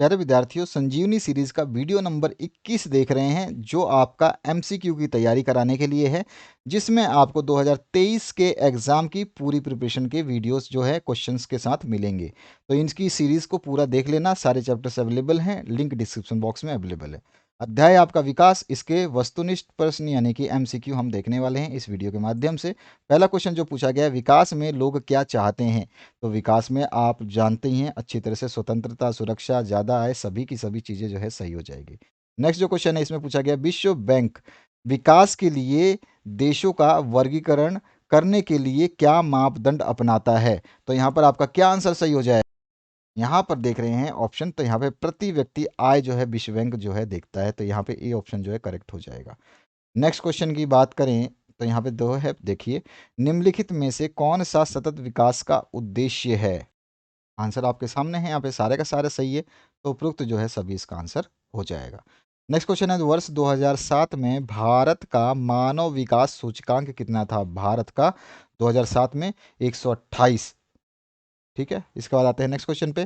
प्यारे विद्यार्थियों, संजीवनी सीरीज का वीडियो नंबर 21 देख रहे हैं, जो आपका एमसीक्यू की तैयारी कराने के लिए है, जिसमें आपको 2023 के एग्जाम की पूरी प्रिपरेशन के वीडियोस जो है क्वेश्चंस के साथ मिलेंगे। तो इनकी सीरीज को पूरा देख लेना, सारे चैप्टर्स अवेलेबल हैं, लिंक डिस्क्रिप्शन बॉक्स में अवेलेबल है। अध्याय आपका विकास, इसके वस्तुनिष्ठ प्रश्न यानी कि एमसीक्यू हम देखने वाले हैं इस वीडियो के माध्यम से। पहला क्वेश्चन जो पूछा गया है, विकास में लोग क्या चाहते हैं। तो विकास में आप जानते ही हैं अच्छी तरह से, स्वतंत्रता, सुरक्षा, ज़्यादा आय, सभी की सभी चीज़ें जो है सही हो जाएगी। नेक्स्ट जो क्वेश्चन है इसमें पूछा गया, विश्व बैंक विकास के लिए देशों का वर्गीकरण करने के लिए क्या मापदंड अपनाता है। तो यहाँ पर आपका क्या आंसर सही हो जाए। यहाँ पर देख रहे हैं ऑप्शन, तो यहाँ पे प्रति व्यक्ति आय जो है विश्व बैंक जो है देखता है, तो यहाँ पे ए ऑप्शन जो है करेक्ट हो जाएगा। नेक्स्ट क्वेश्चन की बात करें तो यहाँ पे दो है, देखिए, निम्नलिखित में से कौन सा सतत विकास का उद्देश्य है। आंसर आपके सामने है, यहाँ पे सारे का सारे सही है, तो उपरोक्त जो है सभी इसका आंसर हो जाएगा। नेक्स्ट क्वेश्चन है, वर्ष 2007 में भारत का मानव विकास सूचकांक कितना था। भारत का 2007 में 128। ठीक है, इसके बाद आते हैं नेक्स्ट क्वेश्चन पे।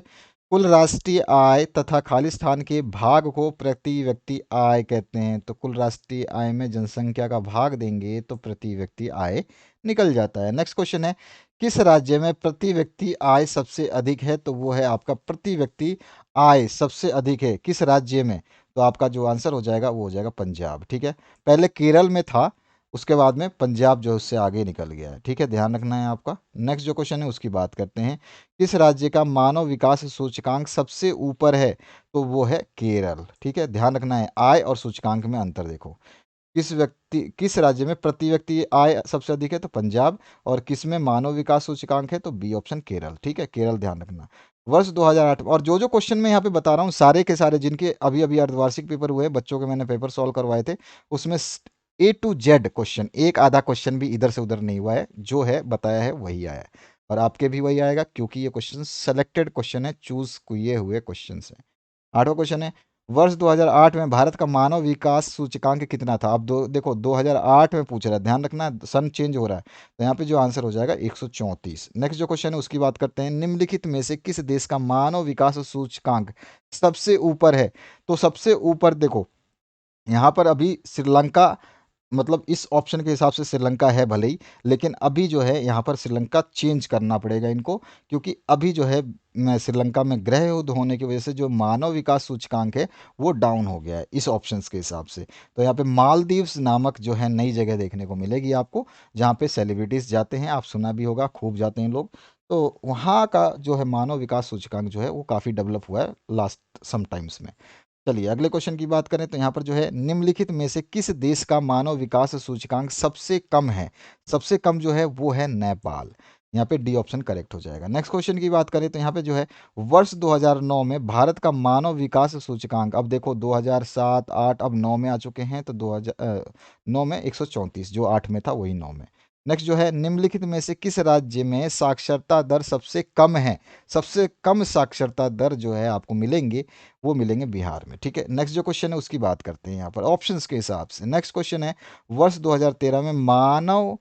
कुल राष्ट्रीय आय तथा खालिस्तान के भाग को प्रति व्यक्ति आय कहते हैं। तो कुल राष्ट्रीय आय में जनसंख्या का भाग देंगे तो प्रति व्यक्ति आय निकल जाता है। नेक्स्ट क्वेश्चन है, किस राज्य में प्रति व्यक्ति आय सबसे अधिक है। तो वो है आपका प्रति व्यक्ति आय सबसे अधिक है किस राज्य में। तो आपका जो आंसर हो जाएगा वो हो जाएगा पंजाब। ठीक है, पहले केरल में था, उसके बाद में पंजाब जो है उससे आगे निकल गया है। ठीक है, ध्यान रखना है आपका। नेक्स्ट जो क्वेश्चन है उसकी बात करते हैं, किस राज्य का मानव विकास सूचकांक सबसे ऊपर है। तो वो है केरल। ठीक है, ध्यान रखना है, आय और सूचकांक में अंतर देखो। किस राज्य में प्रति व्यक्ति आय सबसे अधिक है। तो पंजाब। और किस में मानव विकास सूचकांक है। तो बी ऑप्शन केरल। ठीक है, केरल ध्यान रखना। वर्ष 2008, और जो जो क्वेश्चन मैं यहाँ पे बता रहा हूँ सारे के सारे जिनके अभी अभी अर्धवार्षिक पेपर हुए, बच्चों के मैंने पेपर सॉल्व करवाए थे, उसमें ए टू जेड क्वेश्चन, एक आधा क्वेश्चन भी इधर से उधर नहीं हुआ है, जो है बताया है वही आया है। और आपके भी वही आएगा, क्योंकि ये क्वेश्चन सेलेक्टेड क्वेश्चन है, चूज किए हुए क्वेश्चन है। आठवां क्वेश्चन है, वर्ष 2008 में भारत का मानव विकास सूचकांक कितना था। अब देखो 2008 में पूछ रहा है, ध्यान रखना, सन चेंज हो रहा है, तो यहाँ पे जो आंसर हो जाएगा 134। नेक्स्ट जो क्वेश्चन है उसकी बात करते हैं, निम्नलिखित में से किस देश का मानव विकास सूचकांक सबसे ऊपर है। तो सबसे ऊपर देखो, यहाँ पर अभी श्रीलंका, मतलब इस ऑप्शन के हिसाब से श्रीलंका है भले ही, लेकिन अभी जो है यहाँ पर श्रीलंका चेंज करना पड़ेगा इनको, क्योंकि अभी जो है श्रीलंका में गृह युद्ध होने की वजह से जो मानव विकास सूचकांक है वो डाउन हो गया है इस ऑप्शंस के हिसाब से। तो यहाँ पे मालदीव्स नामक जो है नई जगह देखने को मिलेगी आपको, जहाँ पे सेलिब्रिटीज जाते हैं, आप सुना भी होगा, खूब जाते हैं लोग। तो वहाँ का जो है मानव विकास सूचकांक जो है वो काफ़ी डेवलप हुआ है लास्ट सम टाइम्स में। चलिए अगले क्वेश्चन की बात करें, तो यहाँ पर जो है, निम्नलिखित में से किस देश का मानव विकास सूचकांक सबसे कम है। सबसे कम जो है वो है नेपाल। यहाँ पे डी ऑप्शन करेक्ट हो जाएगा। नेक्स्ट क्वेश्चन की बात करें तो यहाँ पे जो है, वर्ष 2009 में भारत का मानव विकास सूचकांक, अब देखो 2007 8 अब 9 में आ चुके हैं, तो 2009 में 134, जो 8 में था वही 9 में। नेक्स्ट जो है, निम्नलिखित में से किस राज्य में साक्षरता दर सबसे कम है। सबसे कम साक्षरता दर जो है आपको मिलेंगे, वो मिलेंगे बिहार में। ठीक है, नेक्स्ट जो क्वेश्चन है उसकी बात करते हैं यहाँ पर ऑप्शंस के हिसाब से। नेक्स्ट क्वेश्चन है, वर्ष 2013 में मानव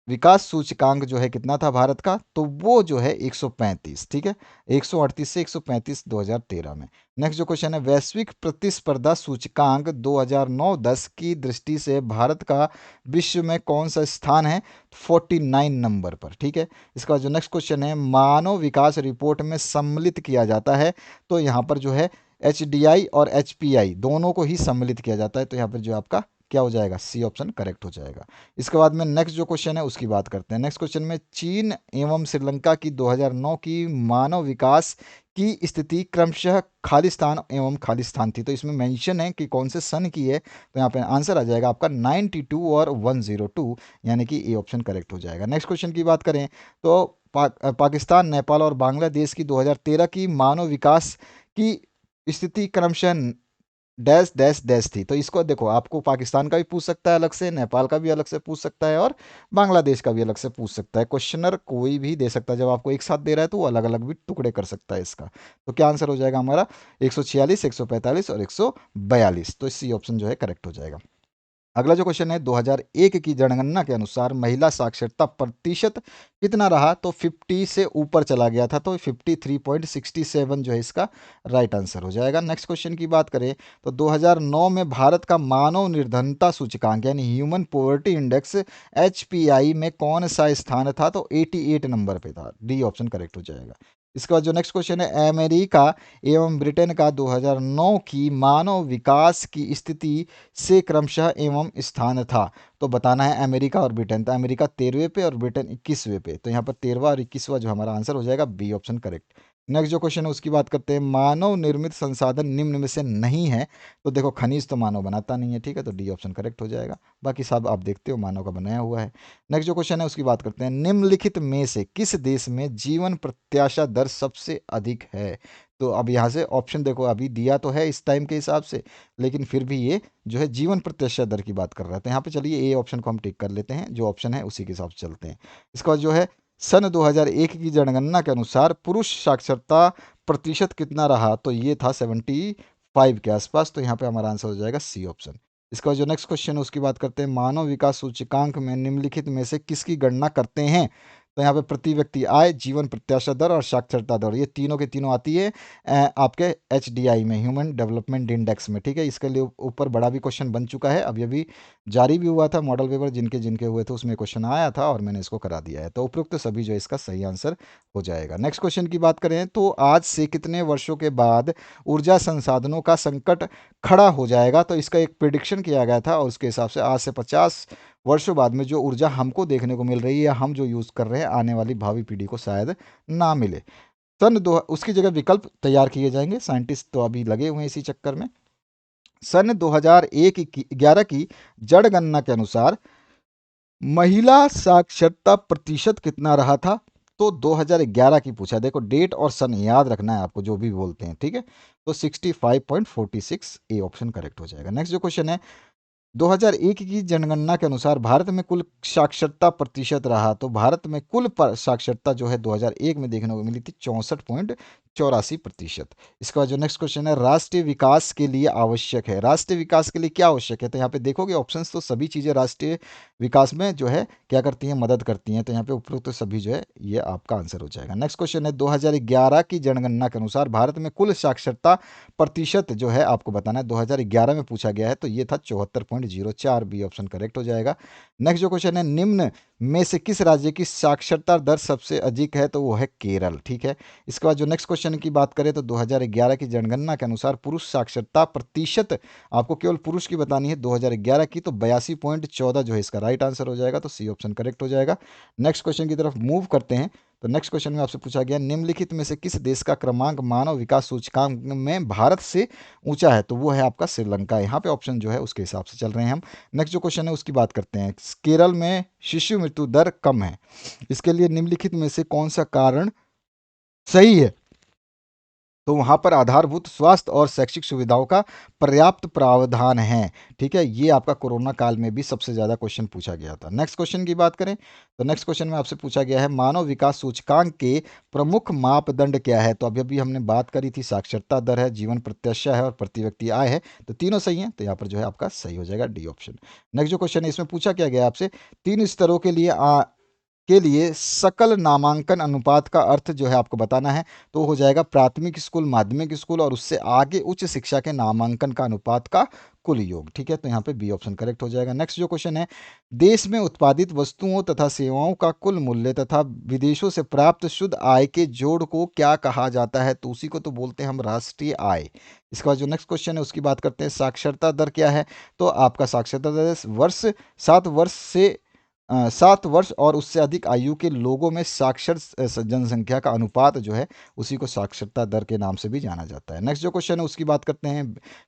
विकास सूचकांक जो है कितना था भारत का। तो वो जो है 135। ठीक है, 138 से 135 2013 में। नेक्स्ट जो क्वेश्चन है, वैश्विक प्रतिस्पर्धा सूचकांक 2009-10 की दृष्टि से भारत का विश्व में कौन सा स्थान है। 49 नंबर पर। ठीक है, इसका जो नेक्स्ट क्वेश्चन है, मानव विकास रिपोर्ट में सम्मिलित किया जाता है। तो यहाँ पर जो है HDI और HPI दोनों को ही सम्मिलित किया जाता है, तो यहाँ पर जो आपका क्या हो जाएगा, सी ऑप्शन करेक्ट हो जाएगा। इसके बाद में नेक्स्ट जो क्वेश्चन है उसकी बात करते हैं। नेक्स्ट क्वेश्चन में, चीन एवं श्रीलंका की 2009 की मानव विकास की स्थिति क्रमशः खालिस्तान एवं खालिस्तान थी। तो इसमें मेंशन है कि कौन से सन की है, तो यहाँ पे आंसर आ जाएगा आपका 92 और 102, यानी कि ए ऑप्शन करेक्ट हो जाएगा। नेक्स्ट क्वेश्चन की बात करें तो पाकिस्तान, नेपाल और बांग्लादेश की 2013 की मानव विकास की स्थिति क्रमशः डैश डैश डैश थी। तो इसको देखो, आपको पाकिस्तान का भी पूछ सकता है अलग से, नेपाल का भी अलग से पूछ सकता है, और बांग्लादेश का भी अलग से पूछ सकता है। क्वेश्चनर कोई भी दे सकता है, जब आपको एक साथ दे रहा है तो वो अलग अलग भी टुकड़े कर सकता है इसका। तो क्या आंसर हो जाएगा हमारा, 146, 145 और 142। तो इसी ऑप्शन जो है करेक्ट हो जाएगा। अगला जो क्वेश्चन है, 2001 की जनगणना के अनुसार महिला साक्षरता प्रतिशत कितना रहा? तो 50 से ऊपर चला गया था, तो 53.67 जो है इसका राइट आंसर हो जाएगा। नेक्स्ट क्वेश्चन की बात करें तो 2009 में भारत का मानव निर्धनता सूचकांक यानी ह्यूमन पॉवर्टी इंडेक्स HPI में कौन सा स्थान था? तो 88 नंबर पे था। डी ऑप्शन करेक्ट हो जाएगा। इसके बाद जो नेक्स्ट क्वेश्चन है, अमेरिका एवं ब्रिटेन का 2009 की मानव विकास की स्थिति से क्रमशः एवं स्थान था। तो बताना है अमेरिका और ब्रिटेन। तो अमेरिका 13वें पे और ब्रिटेन 21वें पे। तो यहाँ पर 13वां और 21वां जो हमारा आंसर हो जाएगा, बी ऑप्शन करेक्ट। नेक्स्ट जो क्वेश्चन है उसकी बात करते हैं, मानव निर्मित संसाधन निम्न में से नहीं है। तो देखो खनिज तो मानव बनाता नहीं है, ठीक है, तो डी ऑप्शन करेक्ट हो जाएगा। बाकी सब आप देखते हो मानव का बनाया हुआ है। नेक्स्ट जो क्वेश्चन है उसकी बात करते हैं, निम्नलिखित में से किस देश में जीवन प्रत्याशा दर सबसे अधिक है? तो अब यहाँ से ऑप्शन देखो, अभी दिया तो है इस टाइम के हिसाब से, लेकिन फिर भी ये जो है जीवन प्रत्याशा दर की बात कर रहा है। तो यहाँ पे चलिए ए ऑप्शन को हम टिक कर लेते हैं, जो ऑप्शन है उसी के हिसाब से चलते हैं। इसके बाद जो है, सन 2001 की जनगणना के अनुसार पुरुष साक्षरता प्रतिशत कितना रहा? तो ये था 75 के आसपास। तो यहाँ पे हमारा आंसर हो जाएगा सी ऑप्शन। इसका जो नेक्स्ट क्वेश्चन है उसकी बात करते हैं, मानव विकास सूचकांक में निम्नलिखित में से किसकी गणना करते हैं? तो यहाँ पे प्रति व्यक्ति आय, जीवन प्रत्याशा दर और साक्षरता दर, ये तीनों के तीनों आती है आपके HDI में, ह्यूमन डेवलपमेंट इंडेक्स में, ठीक है। इसके लिए ऊपर बड़ा भी क्वेश्चन बन चुका है, अभी अभी जारी भी हुआ था मॉडल पेपर, जिनके जिनके हुए थे उसमें क्वेश्चन आया था और मैंने इसको करा दिया है। तो उपरोक्त सभी जो इसका सही आंसर हो जाएगा। नेक्स्ट क्वेश्चन की बात करें तो आज से कितने वर्षों के बाद ऊर्जा संसाधनों का संकट खड़ा हो जाएगा? तो इसका एक प्रिडिक्शन किया गया था और उसके हिसाब से आज से 50 वर्षों बाद में जो ऊर्जा हमको देखने को मिल रही है या हम जो यूज़ कर रहे हैं, आने वाली भावी पीढ़ी को शायद ना मिले। सन दो उसकी जगह विकल्प तैयार किए जाएंगे, साइंटिस्ट तो अभी लगे हुए हैं इसी चक्कर में। सन 2011 की जनगणना के अनुसार महिला साक्षरता प्रतिशत कितना रहा था? तो 2011 की पूछा, देखो डेट और सन याद रखना है आपको जो भी बोलते हैं, ठीक है। तो 65.46 ए ऑप्शन करेक्ट हो जाएगा। नेक्स्ट जो क्वेश्चन है, 2001 की जनगणना के अनुसार भारत में कुल साक्षरता प्रतिशत रहा। तो भारत में कुल साक्षरता जो है 2001 में देखने को मिली थी 64.84%। इसके बाद जो नेक्स्ट क्वेश्चन है, राष्ट्रीय विकास के लिए आवश्यक है। राष्ट्रीय विकास के लिए क्या आवश्यक है? तो यहाँ पे देखोगे ऑप्शंस, तो सभी चीज़ें राष्ट्रीय विकास में जो है क्या करती हैं, मदद करती हैं। तो यहाँ पे उपरोक्त तो सभी जो है ये आपका आंसर हो जाएगा। नेक्स्ट क्वेश्चन है, 2011 की जनगणना के अनुसार भारत में कुल साक्षरता प्रतिशत जो है आपको बताना है, 2011 में पूछा गया है, तो ये था 74.04, बी ऑप्शन करेक्ट हो जाएगा। नेक्स्ट जो क्वेश्चन है, निम्न में से किस राज्य की साक्षरता दर सबसे अधिक है? तो वो है केरल, ठीक है। इसके बाद जो नेक्स्ट क्वेश्चन की बात करें तो 2011 की जनगणना के अनुसार पुरुष साक्षरता प्रतिशत आपको केवल पुरुष की बतानी है 2011 की, तो 82.14 जो है इसका राइट आंसर हो जाएगा। तो सी ऑप्शन करेक्ट हो जाएगा। नेक्स्ट क्वेश्चन की तरफ मूव करते हैं। तो नेक्स्ट क्वेश्चन में आपसे पूछा गया, निम्नलिखित में से किस देश का क्रमांक मानव विकास सूचकांक में भारत से ऊंचा है? तो वो है आपका श्रीलंका। यहाँ पे ऑप्शन जो है उसके हिसाब से चल रहे हैं हम। नेक्स्ट जो क्वेश्चन है उसकी बात करते हैं, केरल में शिशु मृत्यु दर कम है, इसके लिए निम्नलिखित में से कौन सा कारण सही है? तो वहाँ पर आधारभूत स्वास्थ्य और शैक्षिक सुविधाओं का पर्याप्त प्रावधान है, ठीक है। ये आपका कोरोना काल में भी सबसे ज़्यादा क्वेश्चन पूछा गया था। नेक्स्ट क्वेश्चन की बात करें तो नेक्स्ट क्वेश्चन में आपसे पूछा गया है, मानव विकास सूचकांक के प्रमुख मापदंड क्या है? तो अभी अभी हमने बात करी थी, साक्षरता दर है, जीवन प्रत्याशा है और प्रति व्यक्ति आय है। तो तीनों सही हैं, तो यहाँ पर जो है आपका सही हो जाएगा डी ऑप्शन। नेक्स्ट जो क्वेश्चन है इसमें पूछा क्या गया आपसे, 3 स्तरों के लिए सकल नामांकन अनुपात का अर्थ जो है आपको बताना है। तो हो जाएगा प्राथमिक स्कूल, माध्यमिक स्कूल और उससे आगे उच्च शिक्षा के नामांकन का अनुपात का कुल योग, ठीक है। तो यहाँ पे बी ऑप्शन करेक्ट हो जाएगा। नेक्स्ट जो क्वेश्चन है, देश में उत्पादित वस्तुओं तथा सेवाओं का कुल मूल्य तथा विदेशों से प्राप्त शुद्ध आय के जोड़ को क्या कहा जाता है? तो उसी को तो बोलते हैं हम राष्ट्रीय आय। इसके बाद जो नेक्स्ट क्वेश्चन है उसकी बात करते हैं, साक्षरता दर क्या है? तो आपका साक्षरता दर 7 वर्ष और उससे अधिक आयु के लोगों में साक्षर जनसंख्या का अनुपात जो है उसी को साक्षरता दर के नाम से भी जाना जाता है। नेक्स्ट जो क्वेश्चन है उसकी बात करते हैं,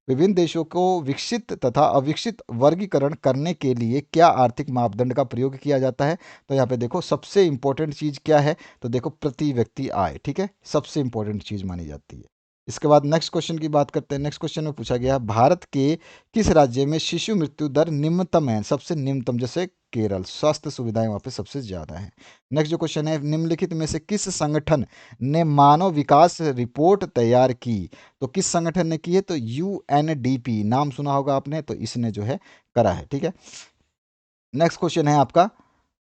विभिन्न देशों को विकसित तथा अविकसित वर्गीकरण करने के लिए क्या आर्थिक मापदंड का प्रयोग किया जाता है? तो यहाँ पे देखो सबसे इंपॉर्टेंट चीज़ क्या है? तो देखो प्रति व्यक्ति आय, ठीक है, सबसे इंपॉर्टेंट चीज़ मानी जाती है। इसके बाद नेक्स्ट क्वेश्चन की बात करते हैं। नेक्स्ट क्वेश्चन में पूछा गया, भारत के किस राज्य में शिशु मृत्यु दर निम्नतम है? सबसे निम्नतम, जैसे केरल, स्वास्थ्य सुविधाएं वहाँ पे सबसे ज़्यादा हैं। नेक्स्ट जो क्वेश्चन है, निम्नलिखित में से किस संगठन ने मानव विकास रिपोर्ट तैयार की? तो किस संगठन ने की है? तो यूएनडीपी, नाम सुना होगा आपने, तो इसने जो है करा है। ठीक है, नेक्स्ट क्वेश्चन है आपका,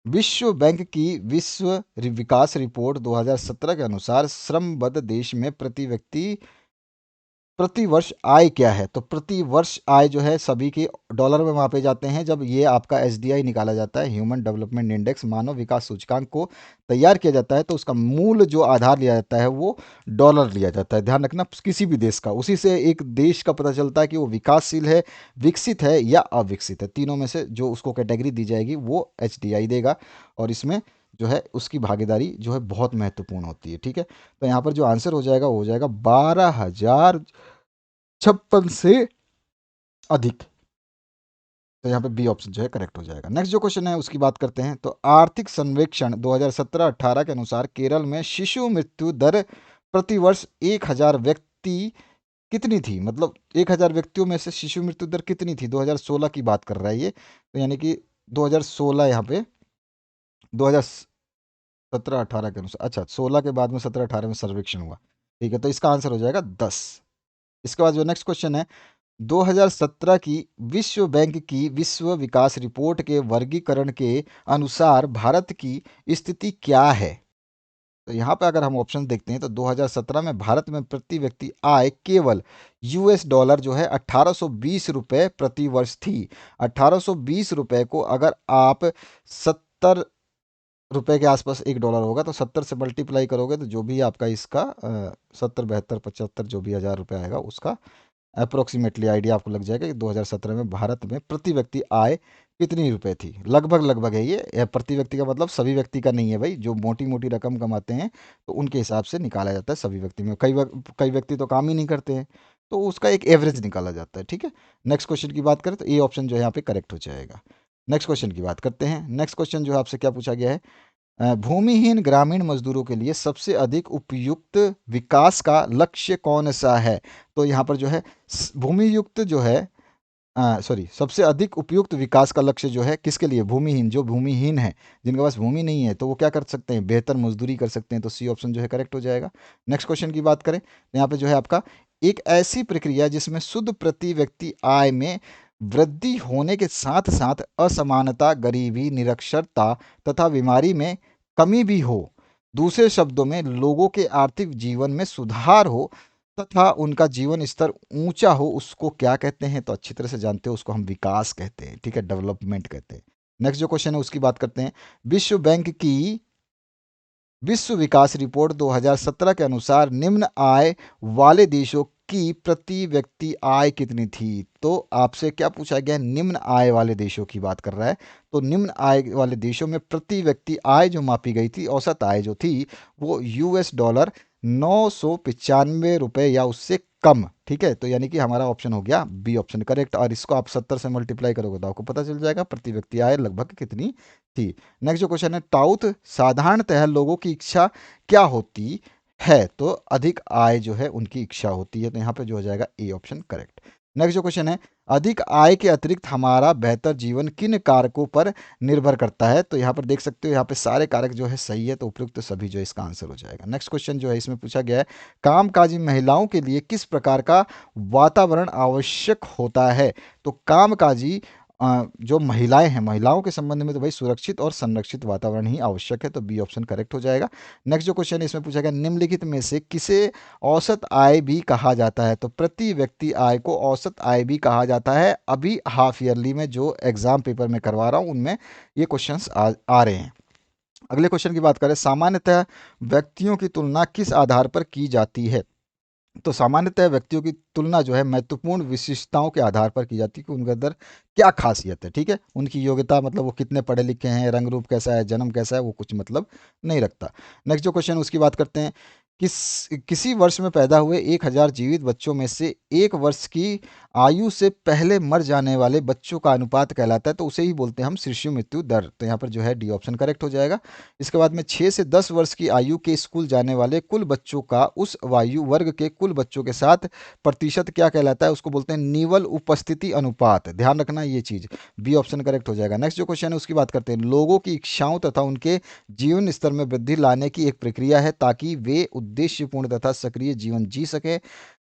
विश्व बैंक की विश्व विकास रिपोर्ट 2017 के अनुसार श्रमबद्ध देश में प्रति व्यक्ति प्रति वर्ष आय क्या है? तो प्रति वर्ष आय जो है सभी के डॉलर में मापे जाते हैं। जब ये आपका एसडीआई निकाला जाता है, ह्यूमन डेवलपमेंट इंडेक्स, मानव विकास सूचकांक को तैयार किया जाता है, तो उसका मूल जो आधार लिया जाता है वो डॉलर लिया जाता है। ध्यान रखना, किसी भी देश का, उसी से एक देश का पता चलता है कि वो विकासशील है, विकसित है या अविकसित है। तीनों में से जो उसको कैटेगरी दी जाएगी वो एचडीआई देगा, और इसमें जो है उसकी भागीदारी जो है बहुत महत्वपूर्ण होती है। ठीक है, तो यहाँ पर जो आंसर हो जाएगा वो हो जाएगा 12,056 से अधिक। तो यहाँ पे बी ऑप्शन जो है करेक्ट हो जाएगा। नेक्स्ट जो क्वेश्चन है उसकी बात करते हैं। तो आर्थिक सर्वेक्षण 2017-18 के अनुसार केरल में शिशु मृत्यु दर प्रति वर्ष 1,000 व्यक्ति कितनी थी? मतलब 1,000 व्यक्तियों में से शिशु मृत्यु दर कितनी थी? 2016 की बात कर रहा है ये, तो यानी कि 2016, यहाँ पे 2017-18 के अनुसार, अच्छा 16 के बाद में 17-18 में सर्वेक्षण हुआ। ठीक है, तो इसका आंसर हो जाएगा 10। इसके बाद जो नेक्स्ट क्वेश्चन है, 2017 की विश्व बैंक की विश्व विकास रिपोर्ट के वर्गीकरण के अनुसार भारत की स्थिति क्या है? तो यहाँ पे अगर हम ऑप्शन देखते हैं तो 2017 में भारत में प्रति व्यक्ति आय केवल यूएस डॉलर जो है 1820 रुपये प्रति वर्ष थी। 1820 रुपये को अगर आप 70 रुपए के आसपास एक डॉलर होगा, तो 70 से मल्टीप्लाई करोगे तो जो भी आपका इसका 70, 72, 75 जो भी हज़ार रुपये आएगा, उसका अप्रोक्सीमेटली आइडिया आपको लग जाएगा कि 2017 में भारत में प्रति व्यक्ति आय कितनी रुपए थी। लगभग लगभग है ये, प्रति व्यक्ति का मतलब सभी व्यक्ति का नहीं है भाई। जो मोटी मोटी रकम कमाते हैं तो उनके हिसाब से निकाला जाता है सभी व्यक्ति में। कई व्यक्ति तो काम ही नहीं करते हैं, तो उसका एक एवरेज निकाला जाता है। ठीक है, नेक्स्ट क्वेश्चन की बात करें तो ए ऑप्शन जो है यहाँ पे करेक्ट हो जाएगा। नेक्स्ट क्वेश्चन की बात करते हैं। नेक्स्ट क्वेश्चन जो है आपसे क्या पूछा गया है, भूमिहीन ग्रामीण मजदूरों के लिए सबसे अधिक उपयुक्त विकास का लक्ष्य कौन सा है? तो यहाँ पर जो है भूमियुक्त जो है, सॉरी, सबसे अधिक उपयुक्त विकास का लक्ष्य जो है किसके लिए? भूमिहीन, जो भूमिहीन है, जिनके पास भूमि नहीं है, तो वो क्या कर सकते हैं? बेहतर मजदूरी कर सकते हैं। तो सी ऑप्शन जो है करेक्ट हो जाएगा। नेक्स्ट क्वेश्चन की बात करें तो यहाँ पे जो है आपका, एक ऐसी प्रक्रिया जिसमें शुद्ध प्रति व्यक्ति आय में वृद्धि होने के साथ साथ असमानता, गरीबी, निरक्षरता तथा बीमारी में कमी भी हो, दूसरे शब्दों में लोगों के आर्थिक जीवन में सुधार हो तथा उनका जीवन स्तर ऊंचा हो, उसको क्या कहते हैं? तो अच्छी तरह से जानते हो, उसको हम विकास कहते हैं। ठीक है, डेवलपमेंट कहते हैं। नेक्स्ट जो क्वेश्चन है उसकी बात करते हैं। विश्व बैंक की विश्व विकास रिपोर्ट 2017 के अनुसार निम्न आय वाले देशों की प्रति व्यक्ति आय कितनी थी? तो आपसे क्या पूछा गया? निम्न आय वाले देशों की बात कर रहा है। तो निम्न आय वाले देशों में प्रति व्यक्ति आय जो मापी गई थी, औसत आय जो थी, वो यूएस डॉलर 995 रुपये या उससे कम। ठीक है, तो यानी कि हमारा ऑप्शन हो गया बी ऑप्शन करेक्ट। और इसको आप 70 से मल्टीप्लाई करोगे तो आपको पता चल जाएगा प्रति व्यक्ति आय लगभग कितनी थी। नेक्स्ट जो क्वेश्चन है, टाउथ साधारणतः लोगों की इच्छा क्या होती है? तो अधिक आय जो है उनकी इच्छा होती है। तो यहाँ पे जो हो जाएगा ए ऑप्शन करेक्ट। नेक्स्ट जो क्वेश्चन है, अधिक आय के अतिरिक्त हमारा बेहतर जीवन किन कारकों पर निर्भर करता है? तो यहाँ पर देख सकते हो, यहाँ पे सारे कारक जो है सही है, तो उपयुक्त सभी जो है इसका आंसर हो जाएगा। नेक्स्ट क्वेश्चन जो है इसमें पूछा गया है, कामकाजी महिलाओं के लिए किस प्रकार का वातावरण आवश्यक होता है? तो कामकाजी जो महिलाएं हैं, महिलाओं के संबंध में तो भाई सुरक्षित और संरक्षित वातावरण ही आवश्यक है। तो बी ऑप्शन करेक्ट हो जाएगा। नेक्स्ट जो क्वेश्चन है इसमें पूछा गया, निम्नलिखित में से किसे औसत आय भी कहा जाता है? तो प्रति व्यक्ति आय को औसत आय भी कहा जाता है। अभी हाफ ईयरली में जो एग्जाम पेपर में करवा रहा हूँ उनमें ये क्वेश्चंस आ रहे हैं। अगले क्वेश्चन की बात करें, सामान्यतः व्यक्तियों की तुलना किस आधार पर की जाती है? तो सामान्यतः व्यक्तियों की तुलना जो है महत्वपूर्ण विशेषताओं के आधार पर की जाती है कि उनके अंदर क्या खासियत है। ठीक है, उनकी योग्यता, मतलब वो कितने पढ़े लिखे हैं, रंग रूप कैसा है, जन्म कैसा है, वो कुछ मतलब नहीं रखता। नेक्स्ट जो क्वेश्चन उसकी बात करते हैं, किसी वर्ष में पैदा हुए 1,000 जीवित बच्चों में से एक वर्ष की आयु से पहले मर जाने वाले बच्चों का अनुपात कहलाता है, तो उसे ही बोलते हैं हम शिशु मृत्यु दर। तो यहाँ पर जो है डी ऑप्शन करेक्ट हो जाएगा। इसके बाद में 6 से 10 वर्ष की आयु के स्कूल जाने वाले कुल बच्चों का उस वायु वर्ग के कुल बच्चों के साथ प्रतिशत क्या कहलाता है, उसको बोलते हैं निवल उपस्थिति अनुपात। ध्यान रखना ये चीज़, बी ऑप्शन करेक्ट हो जाएगा। नेक्स्ट जो क्वेश्चन है उसकी बात करते हैं। लोगों की इच्छाओं तथा उनके जीवन स्तर में वृद्धि लाने की एक प्रक्रिया है ताकि वे उद्देश्यपूर्ण तथा सक्रिय जीवन जी सकें,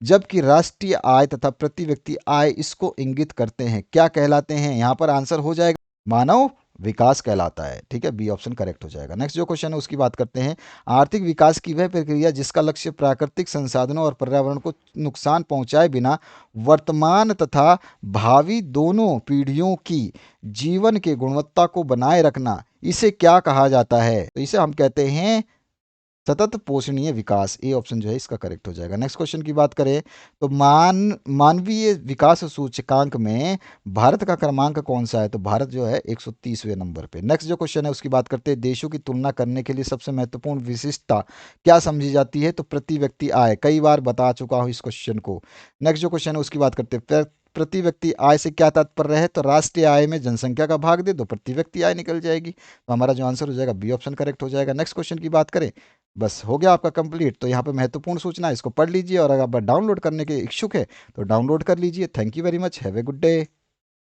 जबकि राष्ट्रीय आय तथा प्रति व्यक्ति आय इसको इंगित करते हैं। क्या कहलाते हैं? यहाँ पर आंसर हो जाएगा मानव विकास कहलाता है। ठीक है, बी ऑप्शन करेक्ट हो जाएगा। नेक्स्ट जो क्वेश्चन है उसकी बात करते हैं। आर्थिक विकास की वह प्रक्रिया जिसका लक्ष्य प्राकृतिक संसाधनों और पर्यावरण को नुकसान पहुंचाए बिना वर्तमान तथा भावी दोनों पीढ़ियों की जीवन के गुणवत्ता को बनाए रखना, इसे क्या कहा जाता है? तो इसे हम कहते हैं सतत पोषणीय विकास। ए ऑप्शन जो है इसका करेक्ट हो जाएगा। नेक्स्ट क्वेश्चन की बात करें तो मानवीय विकास सूचकांक में भारत का क्रमांक कौन सा है? तो भारत जो है 130वें नंबर पे। नेक्स्ट जो क्वेश्चन है उसकी बात करते हैं। देशों की तुलना करने के लिए सबसे महत्वपूर्ण विशिष्टता क्या समझी जाती है? तो प्रति व्यक्ति आय। कई बार बता चुका हूँ इस क्वेश्चन को। नेक्स्ट जो क्वेश्चन है उसकी बात करते हैं। प्रति व्यक्ति आय से क्या तात्पर्य है? तो राष्ट्रीय आय में जनसंख्या का भाग दे दो, प्रति व्यक्ति आय निकल जाएगी। तो हमारा जो आंसर हो जाएगा बी ऑप्शन करेक्ट हो जाएगा। नेक्स्ट क्वेश्चन की बात करें, बस हो गया आपका कंप्लीट। तो यहाँ पे महत्वपूर्ण सूचना है, इसको पढ़ लीजिए और अगर आप डाउनलोड करने के इच्छुक है तो डाउनलोड कर लीजिए। Thank you very much, have a good day.